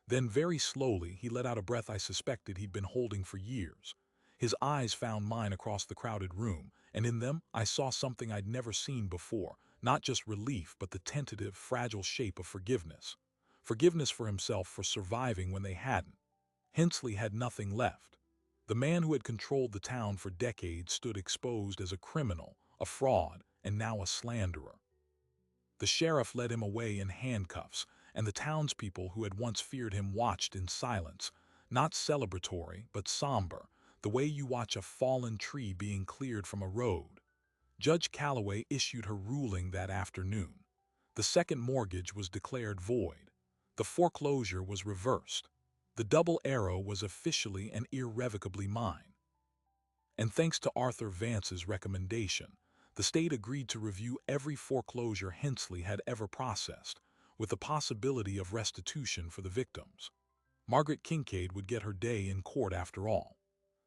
Then, very slowly, he let out a breath I suspected he'd been holding for years. His eyes found mine across the crowded room, and in them I saw something I'd never seen before, not just relief, but the tentative, fragile shape of forgiveness. Forgiveness for himself for surviving when they hadn't. Hensley had nothing left. The man who had controlled the town for decades stood exposed as a criminal, a fraud, and now a slanderer. The sheriff led him away in handcuffs, and the townspeople who had once feared him watched in silence, not celebratory, but somber, the way you watch a fallen tree being cleared from a road. Judge Calloway issued her ruling that afternoon. The second mortgage was declared void. The foreclosure was reversed. The double arrow was officially and irrevocably mine. And thanks to Arthur Vance's recommendation, the state agreed to review every foreclosure Hensley had ever processed, with the possibility of restitution for the victims. Margaret Kincaid would get her day in court after all.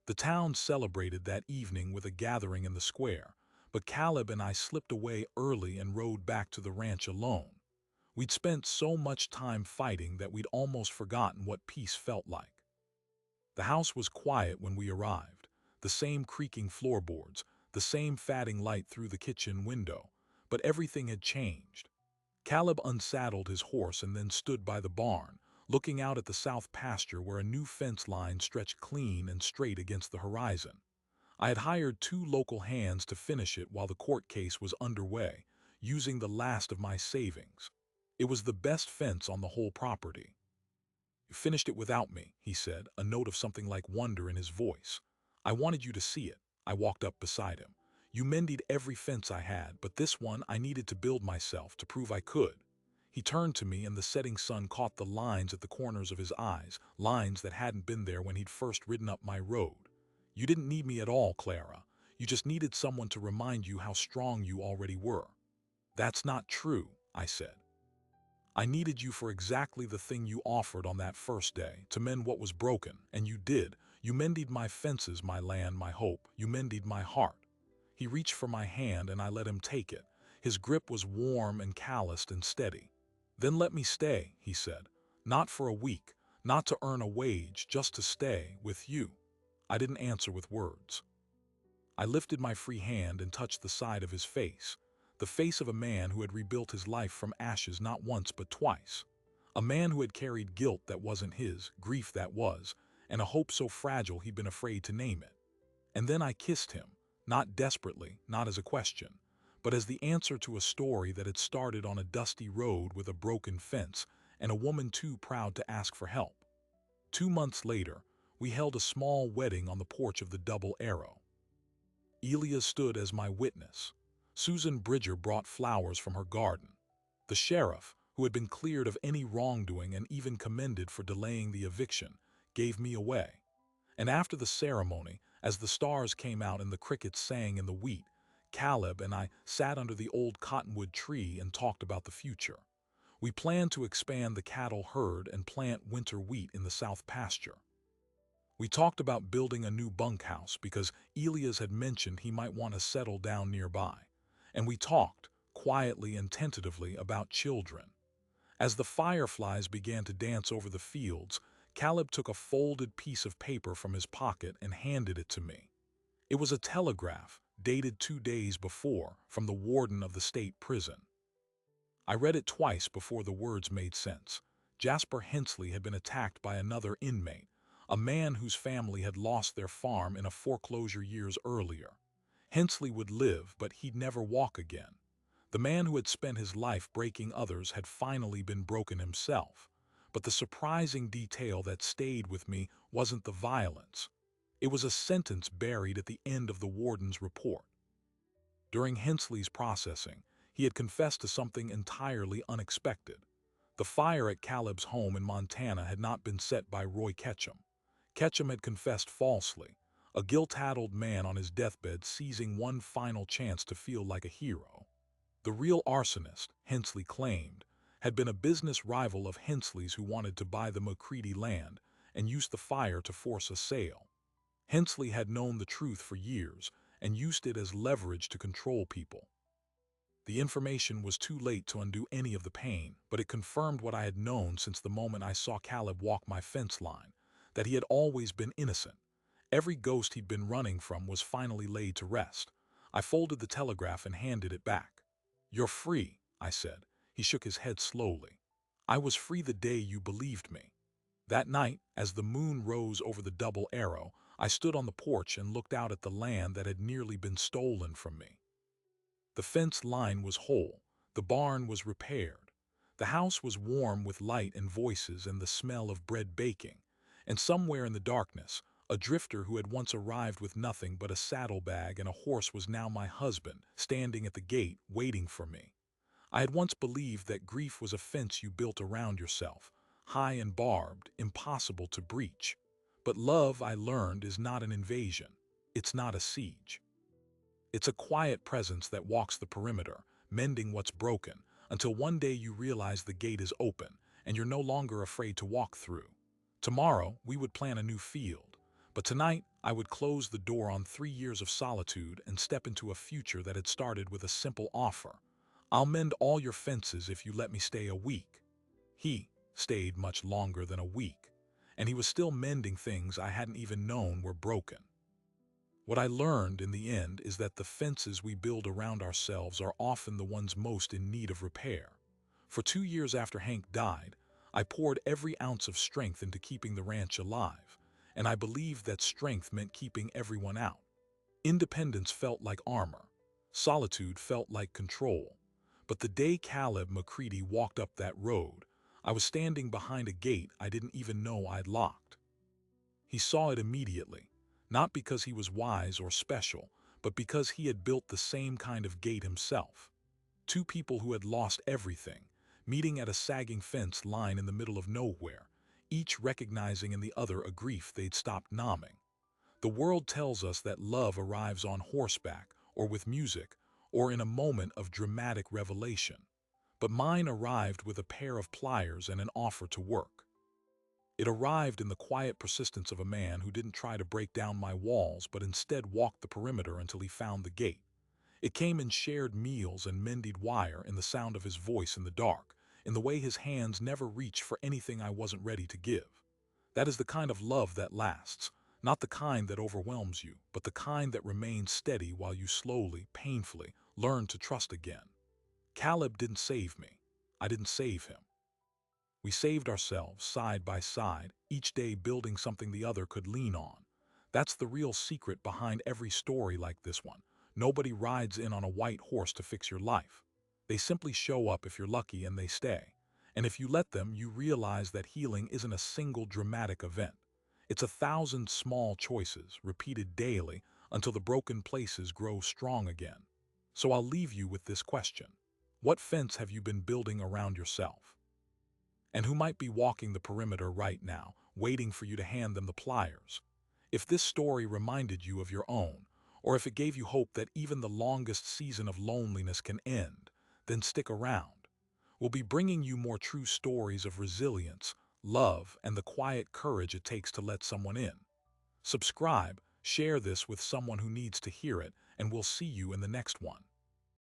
The town celebrated that evening with a gathering in the square, but Caleb and I slipped away early and rode back to the ranch alone. We'd spent so much time fighting that we'd almost forgotten what peace felt like. The house was quiet when we arrived, the same creaking floorboards, the same fading light through the kitchen window, but everything had changed. Caleb unsaddled his horse and then stood by the barn, looking out at the south pasture where a new fence line stretched clean and straight against the horizon. I had hired 2 local hands to finish it while the court case was underway, using the last of my savings. It was the best fence on the whole property. "You finished it without me," he said, a note of something like wonder in his voice. "I wanted you to see it." I walked up beside him. "You mended every fence I had, but this one I needed to build myself to prove I could." He turned to me and the setting sun caught the lines at the corners of his eyes, lines that hadn't been there when he'd first ridden up my road. "You didn't need me at all, Clara. You just needed someone to remind you how strong you already were." "That's not true," I said. "I needed you for exactly the thing you offered on that first day, to mend what was broken, and you did. You mended my fences, my land, my hope. You mended my heart." He reached for my hand and I let him take it. His grip was warm and calloused and steady. "Then let me stay," he said. "Not for a week, not to earn a wage, just to stay with you." I didn't answer with words. I lifted my free hand and touched the side of his face. The face of a man who had rebuilt his life from ashes not once but twice. A man who had carried guilt that wasn't his, grief that was, and a hope so fragile he'd been afraid to name it. And then I kissed him, not desperately, not as a question, but as the answer to a story that had started on a dusty road with a broken fence and a woman too proud to ask for help. 2 months later, we held a small wedding on the porch of the Double Arrow. Elia stood as my witness. Susan Bridger brought flowers from her garden. The sheriff, who had been cleared of any wrongdoing and even commended for delaying the eviction, gave me away. And after the ceremony, as the stars came out and the crickets sang in the wheat, Caleb and I sat under the old cottonwood tree and talked about the future. We planned to expand the cattle herd and plant winter wheat in the south pasture. We talked about building a new bunkhouse because Elias had mentioned he might want to settle down nearby. And we talked, quietly and tentatively, about children. As the fireflies began to dance over the fields, Caleb took a folded piece of paper from his pocket and handed it to me. It was a telegraph, dated 2 days before, from the warden of the state prison. I read it twice before the words made sense. Jasper Hensley had been attacked by another inmate, a man whose family had lost their farm in a foreclosure years earlier. Hensley would live, but he'd never walk again. The man who had spent his life breaking others had finally been broken himself. But the surprising detail that stayed with me wasn't the violence. It was a sentence buried at the end of the warden's report. During Hensley's processing, he had confessed to something entirely unexpected. The fire at Caleb's home in Montana had not been set by Roy Ketchum. Ketchum had confessed falsely, a guilt-addled man on his deathbed seizing one final chance to feel like a hero. The real arsonist, Hensley claimed, had been a business rival of Hensley's who wanted to buy the McCready land and used the fire to force a sale. Hensley had known the truth for years and used it as leverage to control people. The information was too late to undo any of the pain, but it confirmed what I had known since the moment I saw Caleb walk my fence line, that he had always been innocent. Every ghost he'd been running from was finally laid to rest. I folded the telegraph and handed it back. "You're free," I said. He shook his head slowly. "I was free the day you believed me." That night, as the moon rose over the Double Arrow, I stood on the porch and looked out at the land that had nearly been stolen from me. The fence line was whole. The barn was repaired. The house was warm with light and voices and the smell of bread baking. And somewhere in the darkness, a drifter who had once arrived with nothing but a saddlebag and a horse was now my husband, standing at the gate, waiting for me. I had once believed that grief was a fence you built around yourself, high and barbed, impossible to breach. But love, I learned, is not an invasion. It's not a siege. It's a quiet presence that walks the perimeter, mending what's broken, until one day you realize the gate is open, and you're no longer afraid to walk through. Tomorrow, we would plant a new field. But tonight, I would close the door on 3 years of solitude and step into a future that had started with a simple offer. "I'll mend all your fences if you let me stay a week." He stayed much longer than a week, and he was still mending things I hadn't even known were broken. What I learned in the end is that the fences we build around ourselves are often the ones most in need of repair. For 2 years after Hank died, I poured every ounce of strength into keeping the ranch alive, and I believed that strength meant keeping everyone out. Independence felt like armor. Solitude felt like control. But the day Caleb McCready walked up that road, I was standing behind a gate I didn't even know I'd locked. He saw it immediately, not because he was wise or special, but because he had built the same kind of gate himself. Two people who had lost everything, meeting at a sagging fence line in the middle of nowhere, each recognizing in the other a grief they'd stopped numbing. The world tells us that love arrives on horseback, or with music, or in a moment of dramatic revelation. But mine arrived with a pair of pliers and an offer to work. It arrived in the quiet persistence of a man who didn't try to break down my walls but instead walked the perimeter until he found the gate. It came in shared meals and mended wire, in the sound of his voice in the dark, in the way his hands never reached for anything I wasn't ready to give. That is the kind of love that lasts, not the kind that overwhelms you, but the kind that remains steady while you slowly, painfully, learn to trust again. Caleb didn't save me. I didn't save him. We saved ourselves side by side, each day building something the other could lean on. That's the real secret behind every story like this one. Nobody rides in on a white horse to fix your life. They simply show up if you're lucky, and they stay. And if you let them, you realize that healing isn't a single dramatic event. It's 1,000 small choices, repeated daily, until the broken places grow strong again. So I'll leave you with this question. What fence have you been building around yourself? And who might be walking the perimeter right now, waiting for you to hand them the pliers? If this story reminded you of your own, or if it gave you hope that even the longest season of loneliness can end, then stick around. We'll be bringing you more true stories of resilience, love, and the quiet courage it takes to let someone in. Subscribe, share this with someone who needs to hear it, and we'll see you in the next one.